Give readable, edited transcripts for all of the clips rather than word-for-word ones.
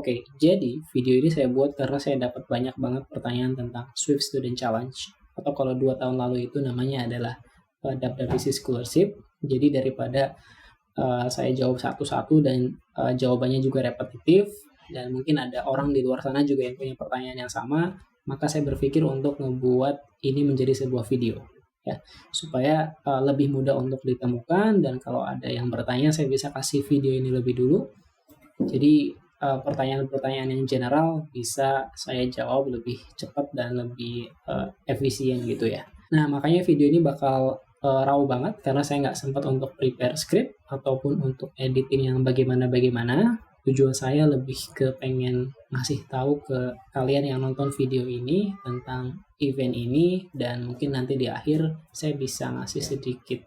Oke, jadi video ini saya buat karena saya dapat banyak banget pertanyaan tentang Swift Student Challenge, atau kalau 2 tahun lalu itu namanya adalah WWDC Scholarship. Jadi daripada saya jawab satu-satu dan jawabannya juga repetitif, dan mungkin ada orang di luar sana juga yang punya pertanyaan yang sama, maka saya berpikir untuk ngebuat ini menjadi sebuah video, ya, supaya lebih mudah untuk ditemukan, dan kalau ada yang bertanya saya bisa kasih video ini lebih dulu. Jadi pertanyaan-pertanyaan yang general bisa saya jawab lebih cepat dan lebih efisien gitu ya. Nah, makanya video ini bakal raw banget karena saya nggak sempat untuk prepare script ataupun untuk editing yang bagaimana-bagaimana. Tujuan saya lebih ke pengen ngasih tahu ke kalian yang nonton video ini tentang event ini, dan mungkin nanti di akhir saya bisa ngasih sedikit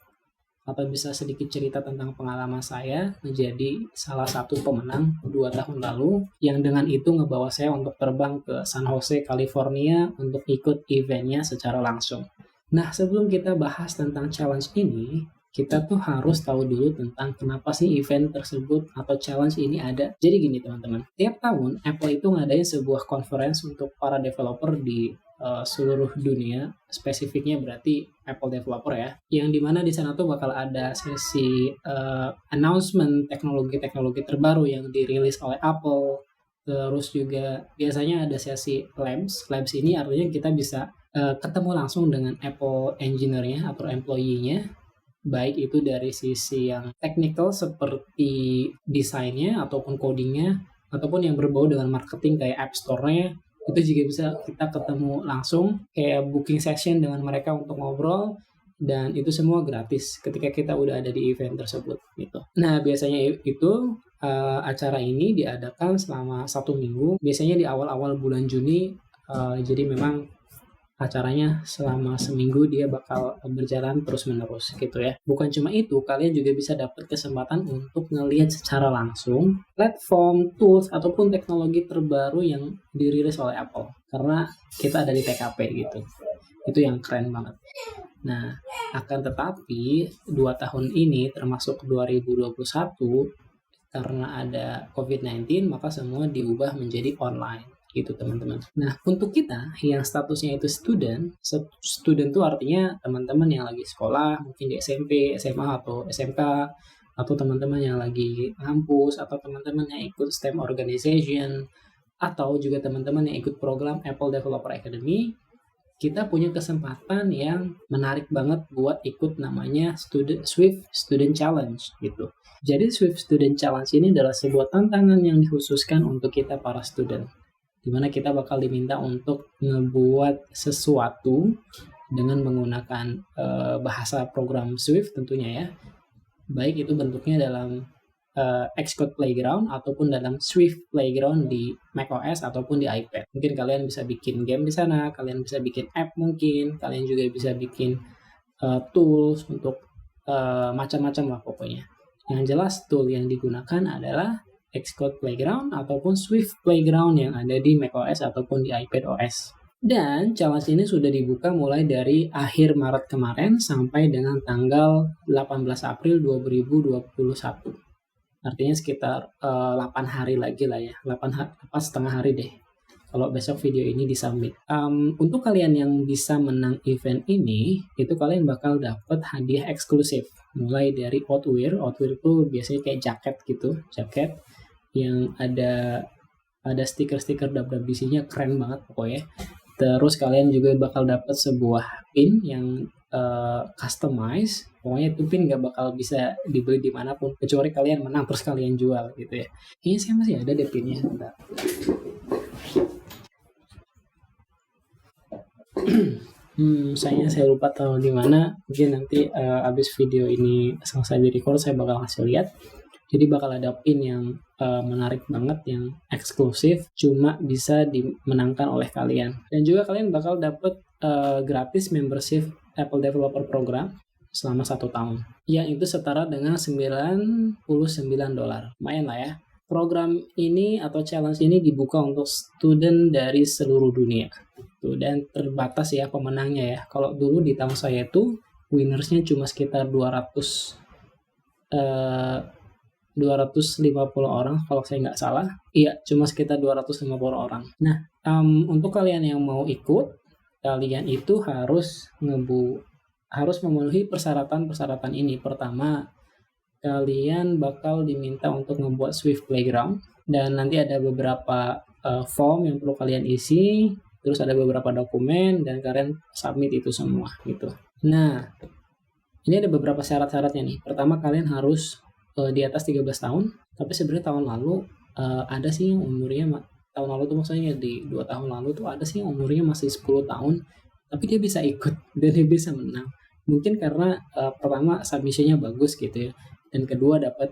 bisa sedikit cerita tentang pengalaman saya menjadi salah satu pemenang 2 tahun lalu, yang dengan itu ngebawa saya untuk terbang ke San Jose, California untuk ikut eventnya secara langsung. Nah, sebelum kita bahas tentang challenge ini, kita tuh harus tahu dulu tentang kenapa sih event tersebut atau challenge ini ada. Jadi gini teman-teman, tiap tahun Apple itu ngadain sebuah conference untuk para developer di seluruh dunia, spesifiknya berarti Apple developer ya, yang dimana di sana tuh bakal ada sesi announcement teknologi-teknologi terbaru yang dirilis oleh Apple. Terus juga biasanya ada sesi labs. Labs ini artinya kita bisa ketemu langsung dengan Apple engineer-nya atau employee-nya, baik itu dari sisi yang technical seperti desainnya ataupun codingnya, ataupun yang berbau dengan marketing kayak App Store-nya. Itu juga bisa kita ketemu langsung, kayak booking session dengan mereka untuk ngobrol, dan itu semua gratis ketika kita udah ada di event tersebut gitu. Nah, biasanya itu acara ini diadakan selama 1 minggu, biasanya di awal-awal bulan Juni. Jadi memang acaranya selama seminggu dia bakal berjalan terus-menerus gitu ya. Bukan cuma itu, kalian juga bisa dapat kesempatan untuk ngelihat secara langsung platform, tools, ataupun teknologi terbaru yang dirilis oleh Apple. Karena kita ada di TKP gitu. Itu yang keren banget. Nah, akan tetapi 2 tahun ini termasuk 2021, karena ada COVID-19, maka semua diubah menjadi online gitu teman-teman. Nah, untuk kita yang statusnya itu student itu artinya teman-teman yang lagi sekolah, mungkin di SMP, SMA, atau SMK, atau teman-teman yang lagi ngampus, atau teman-teman yang ikut STEM organization, atau juga teman-teman yang ikut program Apple Developer Academy. Kita punya kesempatan yang menarik banget buat ikut namanya Swift Student Challenge gitu. Jadi Swift Student Challenge ini adalah sebuah tantangan yang dikhususkan untuk kita para student, dimana kita bakal diminta untuk ngebuat sesuatu dengan menggunakan bahasa program Swift tentunya ya. Baik itu bentuknya dalam Xcode Playground ataupun dalam Swift Playground di macOS ataupun di iPad. Mungkin kalian bisa bikin game di sana, kalian bisa bikin app mungkin, kalian juga bisa bikin tools untuk macam-macam lah pokoknya. Yang jelas tool yang digunakan adalah Xcode Playground ataupun Swift Playground yang ada di macOS ataupun di iPadOS. Dan challenge ini sudah dibuka mulai dari akhir Maret kemarin sampai dengan tanggal 18 April 2021. Artinya sekitar 8 hari lagi lah ya, 8 setengah hari deh kalau besok video ini disubmit. Untuk kalian yang bisa menang event ini, itu kalian bakal dapat hadiah eksklusif mulai dari outwear itu biasanya kayak jaket yang ada stiker-stiker WWDC-nya keren banget pokoknya. Terus kalian juga bakal dapat sebuah pin yang customize. Pokoknya itu pin gak bakal bisa dibeli dimanapun kecuali kalian menang terus kalian jual gitu ya. Kayaknya saya masih ada deh pinnya. Saya lupa taruh di mana. Mungkin nanti abis video ini selesai di record saya bakal kasih lihat. Jadi bakal ada pin yang menarik banget, yang eksklusif, cuma bisa dimenangkan oleh kalian. Dan juga kalian bakal dapat gratis membership Apple Developer Program selama 1 tahun. Yang itu setara dengan $99. Lumayan lah ya. Program ini atau challenge ini dibuka untuk student dari seluruh dunia. Dan terbatas ya pemenangnya ya. Kalau dulu di tahun saya itu winnersnya cuma sekitar 250 250 orang kalau saya nggak salah. Iya, cuma sekitar 250 orang. Nah, untuk kalian yang mau ikut, kalian itu harus memenuhi persyaratan-persyaratan ini. Pertama, kalian bakal diminta untuk ngebuat Swift Playground, dan nanti ada beberapa form yang perlu kalian isi, terus ada beberapa dokumen, dan kalian submit itu semua gitu. Nah, ini ada beberapa syarat-syaratnya nih. Pertama, kalian harus di atas 13 tahun, tapi sebenarnya tahun lalu ada sih yang umurnya tahun lalu tuh maksudnya di 2 tahun lalu tuh ada sih yang umurnya masih 10 tahun, tapi dia bisa ikut dan dia bisa menang. Mungkin karena pertama submission-nya bagus gitu ya, dan kedua dapat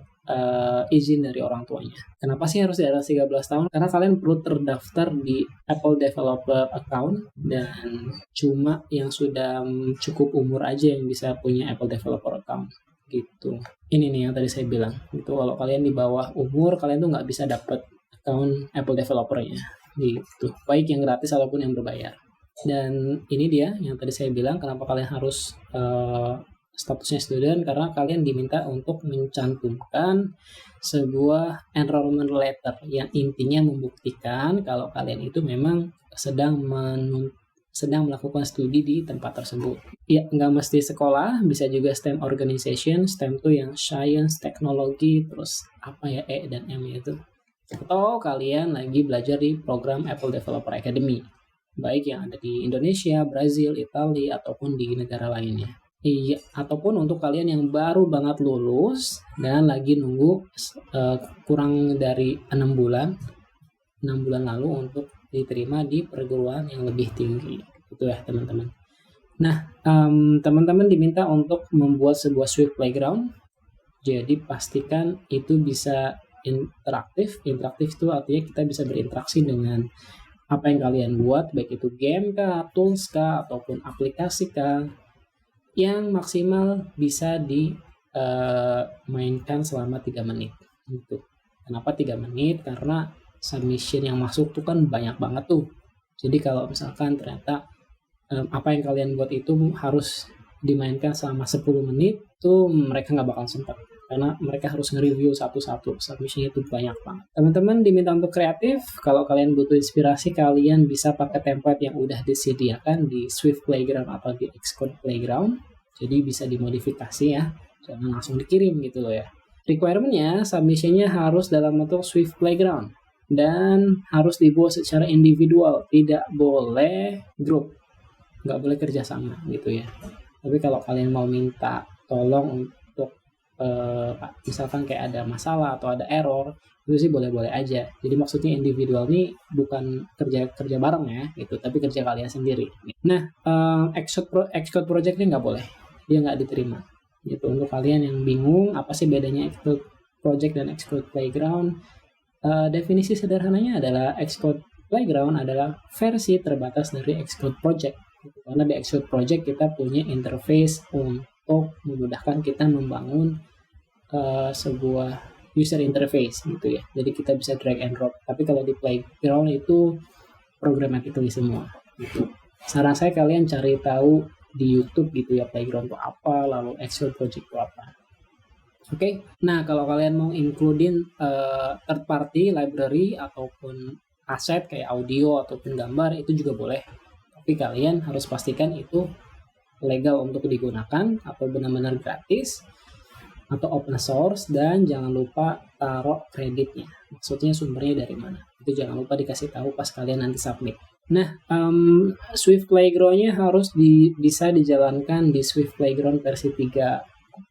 izin dari orang tuanya. Kenapa sih harus di atas 13 tahun? Karena kalian perlu terdaftar di Apple Developer Account, dan cuma yang sudah cukup umur aja yang bisa punya Apple Developer Account gitu. Ini nih yang tadi saya bilang gitu, kalau kalian di bawah umur, kalian tuh nggak bisa dapat account Apple Developer-nya gitu, baik yang gratis ataupun yang berbayar. Dan ini dia yang tadi saya bilang, kenapa kalian harus statusnya student, karena kalian diminta untuk mencantumkan sebuah enrollment letter yang intinya membuktikan kalau kalian itu memang sedang melakukan studi di tempat tersebut. Ya, nggak mesti sekolah, bisa juga STEM organization. STEM tuh yang science, teknologi, terus apa ya, E dan M itu. Atau kalian lagi belajar di program Apple Developer Academy, baik yang ada di Indonesia, Brazil, Italia, ataupun di negara lainnya. Iya, ataupun untuk kalian yang baru banget lulus dan lagi nunggu kurang dari 6 bulan lalu untuk diterima di perguruan yang lebih tinggi. Itu ya teman-teman. Nah, teman-teman diminta untuk membuat sebuah Swift Playground. Jadi pastikan itu bisa interaktif. Interaktif itu artinya kita bisa berinteraksi dengan apa yang kalian buat, baik itu game kah, tools kah, ataupun aplikasi kah, yang maksimal bisa dimainkan selama 3 menit gitu. Kenapa 3 menit? Karena submission yang masuk tuh kan banyak banget tuh. Jadi kalau misalkan ternyata apa yang kalian buat itu harus dimainkan selama 10 menit, tuh mereka nggak bakal sempat, karena mereka harus nge-review satu-satu, submission itu banyak banget. Teman-teman diminta untuk kreatif. Kalau kalian butuh inspirasi, kalian bisa pakai template yang udah disediakan di Swift Playground atau di Xcode Playground. Jadi bisa dimodifikasi ya, jangan langsung dikirim gitu loh ya. Requirement-nya, submission-nya harus dalam bentuk Swift Playground dan harus dibuat secara individual, tidak boleh grup, nggak boleh kerjasama gitu ya. Tapi kalau kalian mau minta tolong untuk misalkan kayak ada masalah atau ada error, itu sih boleh-boleh aja. Jadi maksudnya individual nih bukan kerja bareng ya gitu, tapi kerja kalian sendiri. Nah, Xcode project ini nggak boleh, dia nggak diterima gitu. Untuk kalian yang bingung apa sih bedanya Xcode project dan Xcode Playground, definisi sederhananya adalah Xcode Playground adalah versi terbatas dari Xcode project gitu. Karena di Xcode project kita punya interface untuk memudahkan kita membangun sebuah user interface gitu ya. Jadi kita bisa drag and drop. Tapi kalau di Playground itu programmatically semua gitu. Saran saya kalian cari tahu di YouTube gitu ya, Playground itu apa, lalu Xcode project itu apa. Oke. Nah, kalau kalian mau includein third party library ataupun aset kayak audio ataupun gambar, itu juga boleh. Tapi kalian harus pastikan itu legal untuk digunakan atau benar-benar gratis atau open source, dan jangan lupa taruh kreditnya. Maksudnya sumbernya dari mana. Itu jangan lupa dikasih tahu pas kalian nanti submit. Nah, Swift Playground-nya harus bisa dijalankan di Swift Playground versi 3.4.1,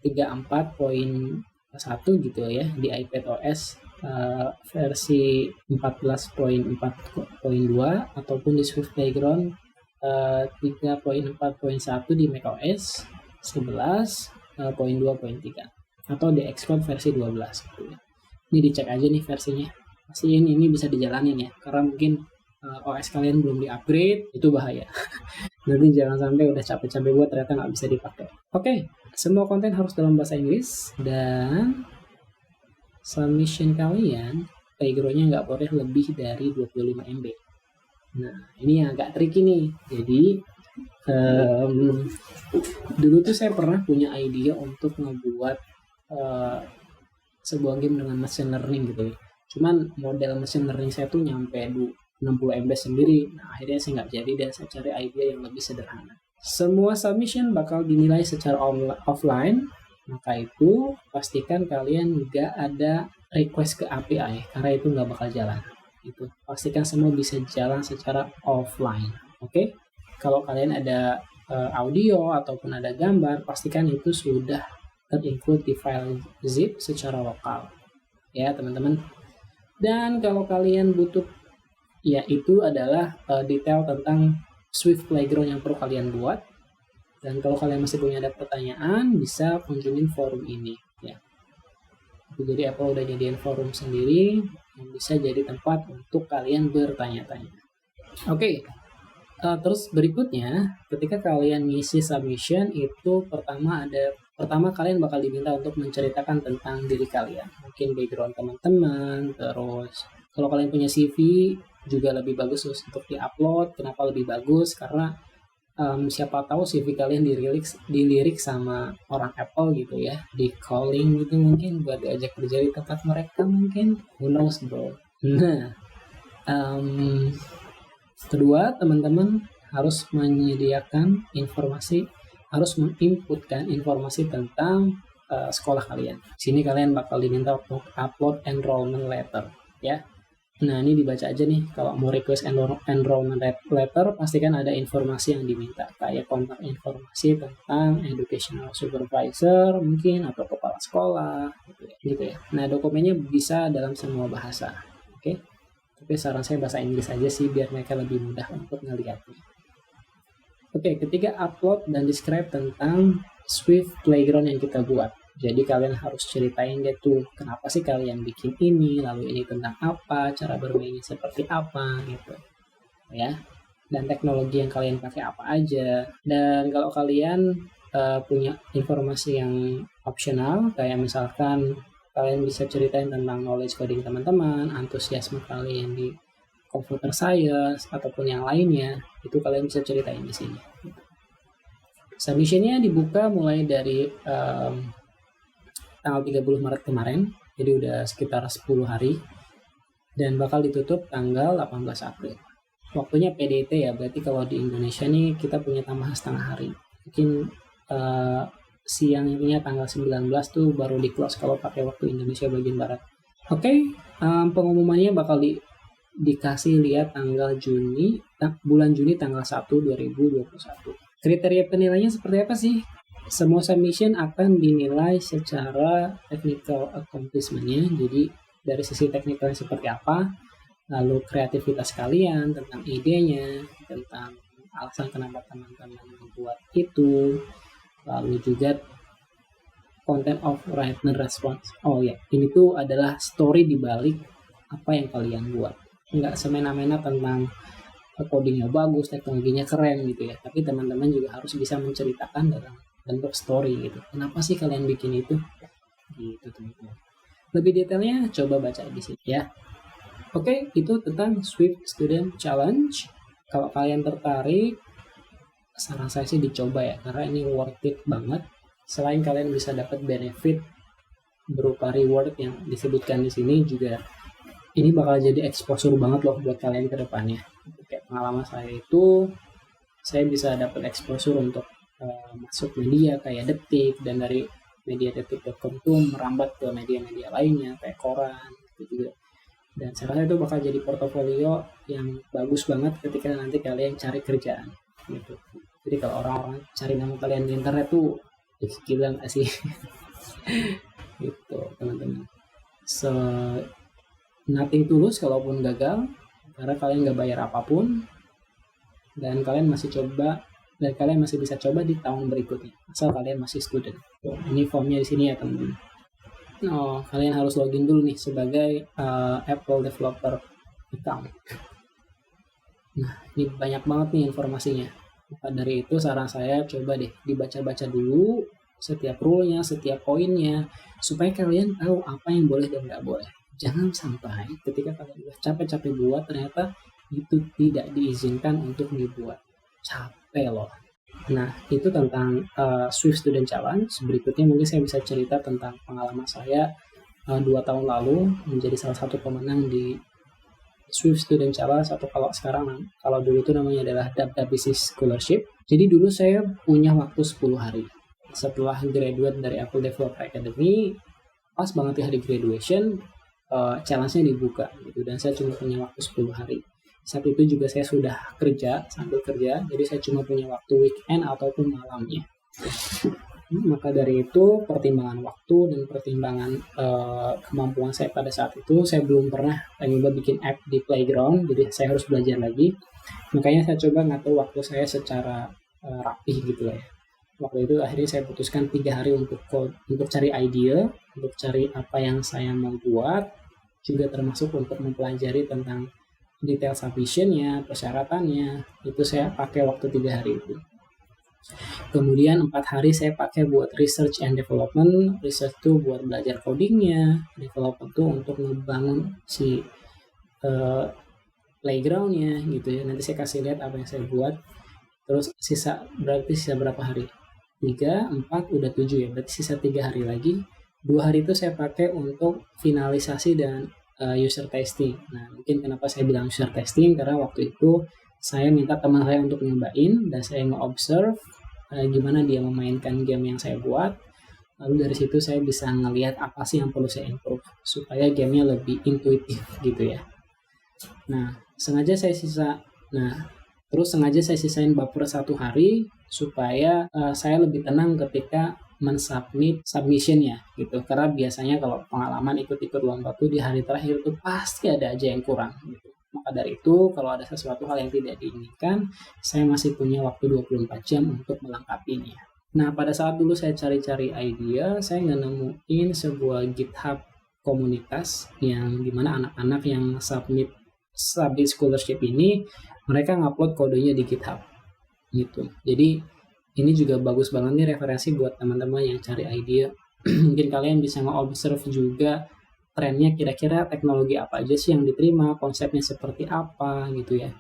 34.1 gitu ya, di iPadOS versi 14.4.2, ataupun di Swift Playground 3.4.1 di macOS 11.2.3, atau di Xcode versi 12 gitu ya. Ini dicek aja nih versinya, pastiin ini bisa dijalanin ya, karena mungkin OS kalian belum di-upgrade, itu bahaya. Nanti jangan sampai udah capek-capek buat ternyata nggak bisa dipakai. Oke, semua konten harus dalam bahasa Inggris, dan submission kalian Playground-nya nggak boleh lebih dari 25 MB. Nah, ini yang agak tricky nih. Jadi dulu tuh saya pernah punya ide untuk ngebuat uh, sebuah game dengan machine learning gitu ya. Cuman model machine learning saya tuh nyampe 60 MB sendiri. Nah, akhirnya saya nggak jadi dan saya cari idea yang lebih sederhana. Semua submission bakal dinilai secara offline, maka itu pastikan kalian nggak ada request ke API karena itu nggak bakal jalan. Itu pastikan semua bisa jalan secara offline. Oke? Kalau kalian ada audio ataupun ada gambar, pastikan itu sudah terinclude di file zip secara lokal. Ya, teman-teman. Dan kalau kalian butuh, ya itu adalah detail tentang Swift Playground yang perlu kalian buat. Dan kalau kalian masih punya ada pertanyaan, bisa kunjungin forum ini. Ya. Jadi Apple udah nyediain forum sendiri yang bisa jadi tempat untuk kalian bertanya-tanya. Oke, terus berikutnya, ketika kalian ngisi submission itu pertama kalian bakal diminta untuk menceritakan tentang diri kalian, mungkin background teman-teman, terus kalau kalian punya CV juga lebih bagus untuk diupload. Kenapa lebih bagus? Karena siapa tahu CV kalian dilirik sama orang Apple gitu ya, di calling gitu mungkin buat diajak kerja di tempat mereka mungkin, who knows bro. Nah, kedua, teman-teman harus menyediakan informasi, harus menginputkan informasi tentang sekolah kalian. Sini kalian bakal diminta untuk upload enrollment letter, ya. Nah, ini dibaca aja nih. Kalau mau request enrollment letter, pastikan ada informasi yang diminta, kayak kontak informasi tentang educational supervisor mungkin atau kepala sekolah, gitu ya. Nah, dokumennya bisa dalam semua bahasa, oke? Tapi saran saya bahasa Inggris aja sih biar mereka lebih mudah untuk ngeliatnya. Oke, ketiga upload dan describe tentang Swift Playground yang kita buat. Jadi kalian harus ceritain deh tuh kenapa sih kalian bikin ini, lalu ini tentang apa, cara bermainnya seperti apa gitu. Ya. Dan teknologi yang kalian pakai apa aja. Dan kalau kalian punya informasi yang optional kayak misalkan kalian bisa ceritain tentang knowledge coding teman-teman, antusiasme kalian di computer science ataupun yang lainnya, itu kalian bisa ceritain di sini. Submissionnya dibuka mulai dari tanggal 30 Maret kemarin, jadi udah sekitar 10 hari, dan bakal ditutup tanggal 18 April. Waktunya PDT ya, berarti kalau di Indonesia nih kita punya tambahan setengah hari. Mungkin siangnya tanggal 19 tuh baru di close kalau pakai waktu Indonesia bagian Barat. Oke, pengumumannya bakal dikasih lihat bulan Juni tanggal 1 2021. Kriteria penilaiannya seperti apa sih? Semua submission akan dinilai secara technical accomplishment-nya. Jadi dari sisi teknikalnya seperti apa, lalu kreativitas kalian tentang idenya, tentang alasan kenapa teman-teman membuat itu, lalu juga content of written response. Oh ya, ini tuh adalah story dibalik apa yang kalian buat. Nggak semena-mena tentang codingnya bagus, teknologinya keren gitu ya. Tapi teman-teman juga harus bisa menceritakan dalam bentuk story gitu. Kenapa sih kalian bikin itu? Gitu teman-teman. Lebih detailnya coba baca di sini ya. Oke, itu tentang Swift Student Challenge. Kalau kalian tertarik, saran saya sih dicoba ya, karena ini worth it banget. Selain kalian bisa dapat benefit berupa reward yang disebutkan di sini, juga ini bakal jadi exposure banget loh buat kalian ke depannya. Kayak pengalaman saya itu, saya bisa dapat exposure untuk masuk media kayak Detik, dan dari media detik.com tuh merambat ke media-media lainnya kayak koran gitu juga. Dan saya rasa itu bakal jadi portofolio yang bagus banget ketika nanti kalian cari kerjaan gitu. Jadi kalau orang-orang cari nama kalian di internet tuh gila nggak sih? Gitu teman-teman. So nothing tulus kalaupun gagal, karena kalian nggak bayar apapun, dan kalian masih bisa coba di tahun berikutnya asal kalian masih student. Ini formnya di sini ya teman-teman. Kalian harus login dulu nih sebagai Apple Developer Account. Nah, ini banyak banget nih informasinya. Maka dari itu saran saya coba deh dibaca-baca dulu setiap rule-nya, setiap poinnya, supaya kalian tahu apa yang boleh dan nggak boleh. Jangan sampai ketika kalian udah capek-capek buat, ternyata itu tidak diizinkan untuk dibuat. Capek loh. Nah, itu tentang Swift Student Challenge. Berikutnya mungkin saya bisa cerita tentang pengalaman saya 2 tahun lalu menjadi salah satu pemenang di Swift Student Challenge, atau kalau dulu itu namanya adalah WWDC Scholarship. Jadi dulu saya punya waktu 10 hari. Setelah graduate dari Apple Developer Academy, pas banget di hari graduation, challenge-nya dibuka gitu, dan saya cuma punya waktu 10 hari. Saat itu juga saya sudah sambil kerja, jadi saya cuma punya waktu weekend ataupun malamnya. Maka dari itu, pertimbangan waktu dan pertimbangan kemampuan saya pada saat itu, saya belum pernah nyoba bikin app di Playground, jadi saya harus belajar lagi. Makanya saya coba ngatur waktu saya secara rapih gitu lah ya. Waktu itu akhirnya saya putuskan 3 hari untuk cari ide, untuk cari apa yang saya mau buat, juga termasuk untuk mempelajari tentang detail submission-nya, persyaratannya. Itu saya pakai waktu 3 hari itu. Kemudian 4 hari saya pakai buat research and development. Research itu buat belajar codingnya, development itu untuk ngebangun si playground-nya gitu ya. Nanti saya kasih lihat apa yang saya buat. Terus sisa berapa hari? 3, 4, udah 7 ya. Berarti sisa 3 hari lagi. 2 hari itu saya pakai untuk finalisasi dan user testing. Nah, mungkin kenapa saya bilang user testing, karena waktu itu saya minta teman saya untuk nyobain, dan saya nge-observe gimana dia memainkan game yang saya buat. Lalu dari situ saya bisa ngelihat apa sih yang perlu saya improve supaya gamenya lebih intuitif gitu ya. Nah, sengaja saya sisain buffer 1 hari supaya saya lebih tenang ketika mensubmit submission-nya gitu. Karena biasanya kalau pengalaman ikut-ikut lomba tuh di hari terakhir tuh pasti ada aja yang kurang gitu. Maka dari itu, kalau ada sesuatu hal yang tidak diinginkan, saya masih punya waktu 24 jam untuk melengkapinya. Nah, pada saat dulu saya cari-cari ide, saya nggak nemuin sebuah GitHub komunitas yang dimana anak-anak yang submit scholarship ini, mereka ngupload kodenya di GitHub gitu. Jadi ini juga bagus banget nih referensi buat teman-teman yang cari ide. Mungkin kalian bisa nge-observe juga trennya, kira-kira teknologi apa aja sih yang diterima, konsepnya seperti apa gitu ya.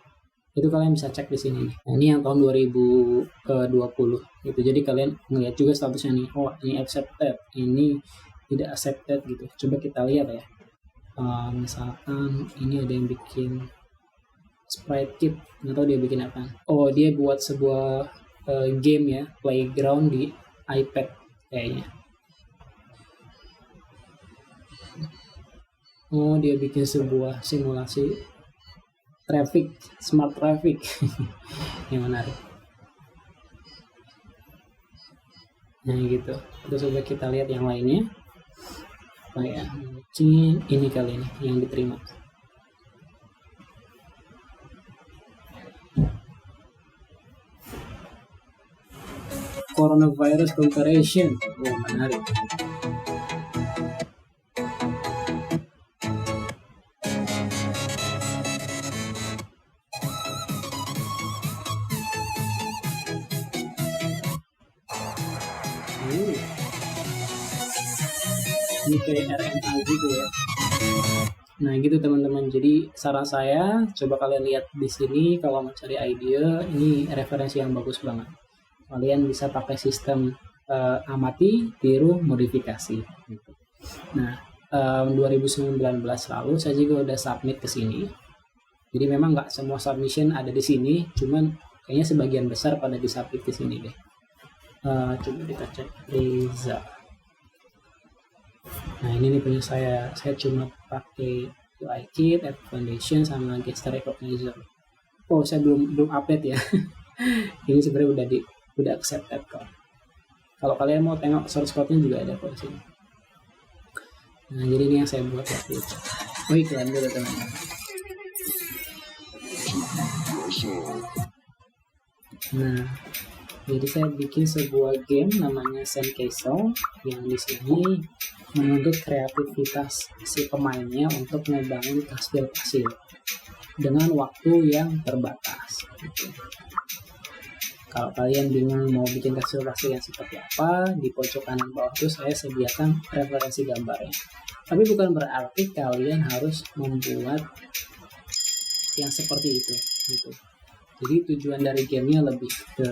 Itu kalian bisa cek di sini nih. Nah, ini yang tahun 2020 gitu. Jadi kalian ngeliat juga statusnya nih, oh ini accepted, ini tidak accepted gitu. Coba kita lihat ya. Misalkan ini ada yang bikin sprite kit, nggak tahu dia bikin apa. Oh, dia buat sebuah game ya, playground di iPad kayaknya. Oh, dia bikin sebuah simulasi smart traffic. Yang menarik. Nah gitu. Terus coba kita lihat yang lainnya. Kayak ini kali ini yang diterima. Coronavirus comparison. Oh, menarik. Ini kayak RNA gitu ya. Nah gitu teman-teman, jadi saran saya coba kalian lihat di sini kalau mau cari ide, ini referensi yang bagus banget. Kalian bisa pakai sistem amati, tiru, modifikasi gitu. Nah 2019 lalu saya juga udah submit ke sini. Jadi memang nggak semua submission ada di sini, cuman kayaknya sebagian besar pada disubmit di sini deh. Coba kita cek Reza. Nah ini nih punya saya cuma pakai UI Kit, App Foundation, sama Gesture Recognizer. Oh saya belum update ya. Ini sebenarnya udah accepted kok. Kalau kalian mau tengok source code-nya juga ada kok di sini. Nah jadi ini yang saya buat waktu itu. Oh iklan dulu teman-teman. Nah jadi saya bikin sebuah game namanya Sandcastle yang di sini menuntut kreativitas si pemainnya untuk membangun kastil-kastil dengan waktu yang terbatas. Gitu. Kalau kalian bingung mau bikin kastil-kastil yang seperti apa, di pojok kanan bawah itu saya sediakan referensi gambarnya. Tapi bukan berarti kalian harus membuat yang seperti itu. Gitu. Jadi tujuan dari gamenya lebih ke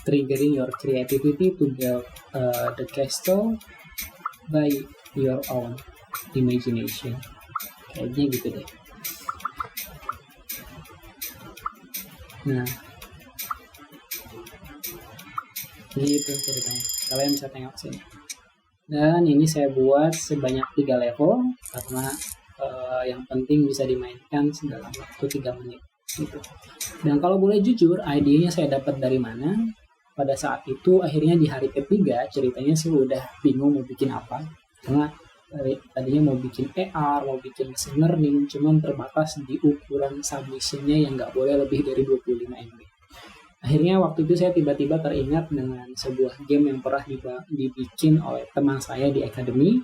triggering your creativity to build the castle by your own imagination. Kayaknya gitu deh. Nah, ini itu ceritanya. Kalian bisa tengok sini. Dan ini saya buat sebanyak 3 level karena yang penting bisa dimainkan dalam waktu 3 menit gitu. Dan kalau boleh jujur, idenya saya dapat dari mana? Pada saat itu akhirnya di hari ketiga ceritanya sih udah bingung mau bikin apa. Karena tadinya mau bikin AR, mau bikin machine learning, cuman terbatas di ukuran submissionnya yang nggak boleh lebih dari 25 MB. Akhirnya waktu itu saya tiba-tiba teringat dengan sebuah game yang pernah dibikin oleh teman saya di academy.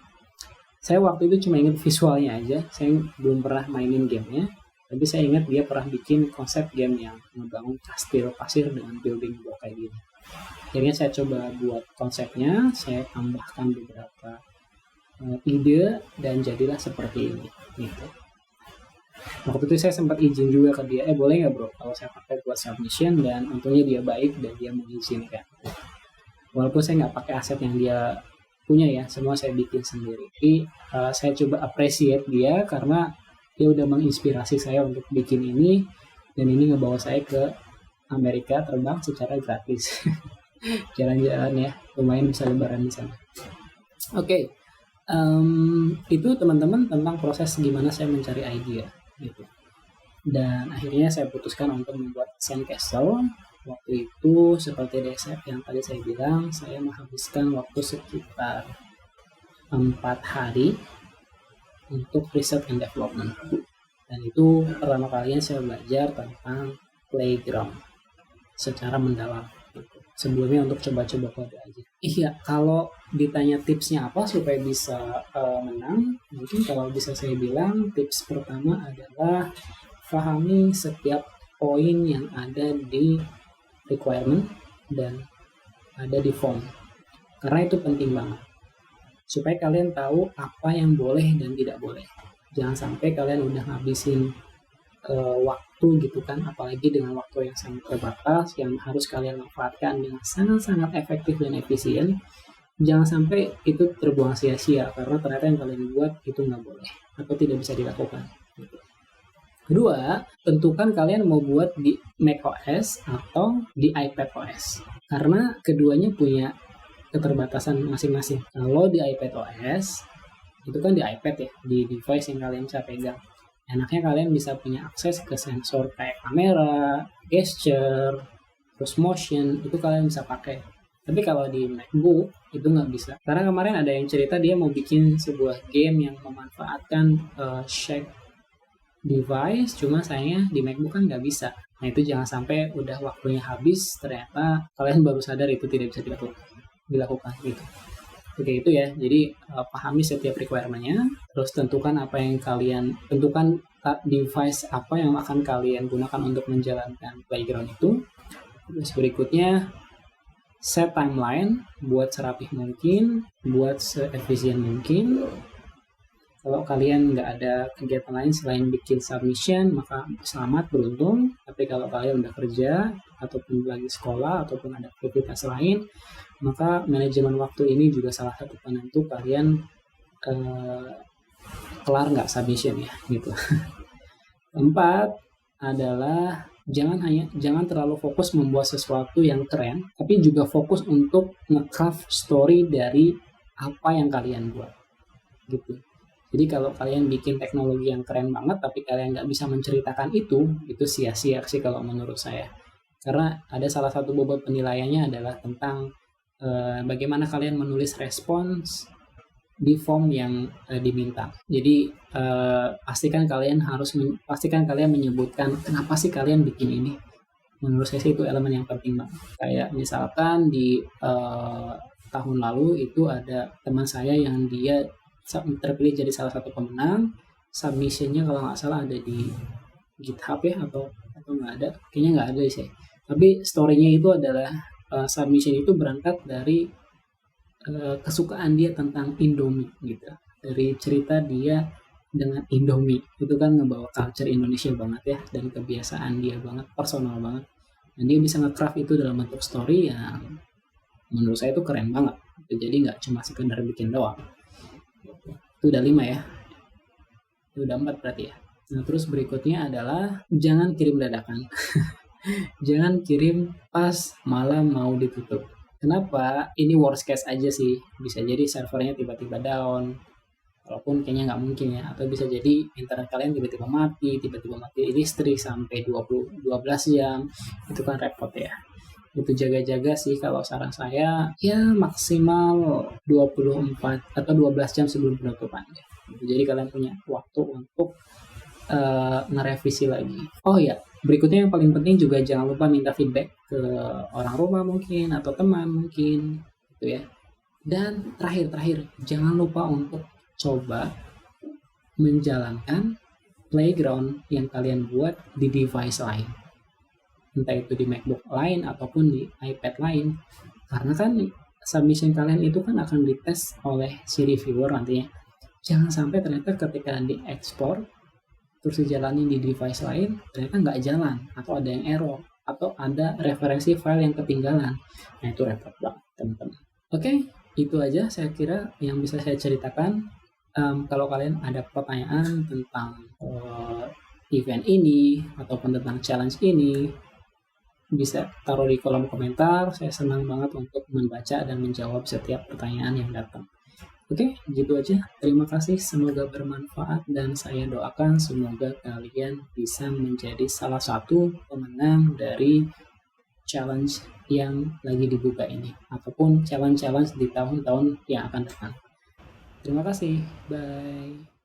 Saya waktu itu cuma ingat visualnya aja, saya belum pernah mainin gamenya. Tapi saya ingat dia pernah bikin konsep game yang membangun kastil pasir dengan building block kayak gini. Akhirnya saya coba buat konsepnya, saya tambahkan beberapa ide dan jadilah seperti ini. Gitu. Waktu itu saya sempat izin juga ke dia, boleh nggak bro kalau saya pakai buat submission, dan untungnya dia baik dan dia mengizinkan. Walaupun saya nggak pakai aset yang dia punya ya, semua saya bikin sendiri. Tapi saya coba appreciate dia karena dia udah menginspirasi saya untuk bikin ini, dan ini ngebawa saya ke Amerika terbang secara gratis. Jalan-jalan ya, lumayan bisa lebaran di sana. Oke, itu teman-teman tentang proses gimana saya mencari idea. Gitu. Dan akhirnya saya putuskan untuk membuat sandcastle. Waktu itu seperti resep yang tadi saya bilang, saya menghabiskan waktu sekitar 4 hari untuk research and development. Dan itu pertama kalinya saya belajar tentang playground secara mendalam. Gitu. Sebelumnya untuk coba-coba kode aja. Iya, kalau ditanya tipsnya apa supaya bisa menang, mungkin kalau bisa saya bilang tips pertama adalah pahami setiap poin yang ada di requirement dan ada di form, karena itu penting banget supaya kalian tahu apa yang boleh dan tidak boleh. Jangan sampai kalian udah ngabisin waktu gitu kan, apalagi dengan waktu yang sangat terbatas yang harus kalian manfaatkan dengan sangat-sangat efektif dan efisien. Jangan sampai itu terbuang sia-sia karena ternyata yang kalian buat itu nggak boleh atau tidak bisa dilakukan gitu. Kedua, tentukan kalian mau buat di macOS atau di iPadOS karena keduanya punya keterbatasan masing-masing. Kalau di iPadOS itu kan di iPad ya, di device yang kalian bisa pegang. Enaknya kalian bisa punya akses ke sensor kayak kamera, gesture, terus motion, itu kalian bisa pakai. Tapi kalau di MacBook itu nggak bisa. Karena kemarin ada yang cerita dia mau bikin sebuah game yang memanfaatkan shake device, cuma sayangnya di MacBook kan nggak bisa. Nah itu jangan sampai udah waktunya habis, ternyata kalian baru sadar itu tidak bisa dilakukan gitu. Oke itu ya, jadi pahami setiap requirement-nya, terus tentukan device apa yang akan kalian gunakan untuk menjalankan playground itu. Terus berikutnya set timeline, buat serapih mungkin, buat seefisien mungkin. Kalau kalian nggak ada kegiatan lain selain bikin submission, maka selamat, beruntung. Tapi kalau kalian udah kerja, ataupun lagi sekolah, ataupun ada aktivitas lain, maka manajemen waktu ini juga salah satu penentu kalian kelar nggak submission ya gitu. Keempat adalah jangan terlalu fokus membuat sesuatu yang keren, tapi juga fokus untuk nge-craft story dari apa yang kalian buat gitu. Jadi kalau kalian bikin teknologi yang keren banget tapi kalian nggak bisa menceritakan itu sia-sia sih kalau menurut saya. Karena ada salah satu bobot penilaiannya adalah tentang bagaimana kalian menulis respons di form yang diminta. Jadi pastikan kalian menyebutkan kenapa sih kalian bikin ini. Menurut saya sih itu elemen yang penting banget. Kayak misalkan di tahun lalu itu ada teman saya yang dia terpilih jadi salah satu pemenang. Submissionnya kalau nggak salah ada di GitHub ya atau nggak ada, kayaknya nggak ada sih. Tapi story-nya itu adalah submission itu berangkat dari kesukaan dia tentang Indomie gitu. Dari cerita dia dengan Indomie itu kan ngebawa culture Indonesia banget ya, dan kebiasaan dia banget, personal banget. Dan dia bisa nge-craft itu dalam bentuk story yang menurut saya itu keren banget. Jadi nggak cuma sekedar bikin doang. Itu udah 5 ya. Itu udah 4 berarti ya. Nah, terus berikutnya adalah jangan kirim dadakan. Jangan kirim pas malam mau ditutup. Kenapa? Ini worst case aja sih. Bisa jadi servernya tiba-tiba down. Walaupun kayaknya nggak mungkin ya. Atau bisa jadi internet kalian tiba-tiba mati listrik sampai 12 jam. Itu kan repot ya. Itu jaga-jaga sih kalau saran saya ya maksimal 24 atau 12 jam sebelum penutupan. Jadi kalian punya waktu untuk ngerevisi lagi. Oh ya, berikutnya yang paling penting juga jangan lupa minta feedback ke orang rumah mungkin atau teman mungkin gitu ya. Dan terakhir jangan lupa untuk coba menjalankan playground yang kalian buat di device lain. Entah itu di MacBook lain ataupun di iPad lain. Karena kan submission kalian itu kan akan dites oleh si reviewer nantinya. Jangan sampai ternyata ketika diekspor terus dijalanin di device lain ternyata nggak jalan atau ada yang error atau ada referensi file yang ketinggalan. Nah itu repot banget teman-teman. Oke, itu aja saya kira yang bisa saya ceritakan. Kalau kalian ada pertanyaan tentang event ini ataupun tentang challenge ini bisa taruh di kolom komentar. Saya senang banget untuk membaca dan menjawab setiap pertanyaan yang datang. Oke, gitu aja. Terima kasih, semoga bermanfaat dan saya doakan semoga kalian bisa menjadi salah satu pemenang dari challenge yang lagi dibuka ini ataupun challenge-challenge di tahun-tahun yang akan datang. Terima kasih. Bye.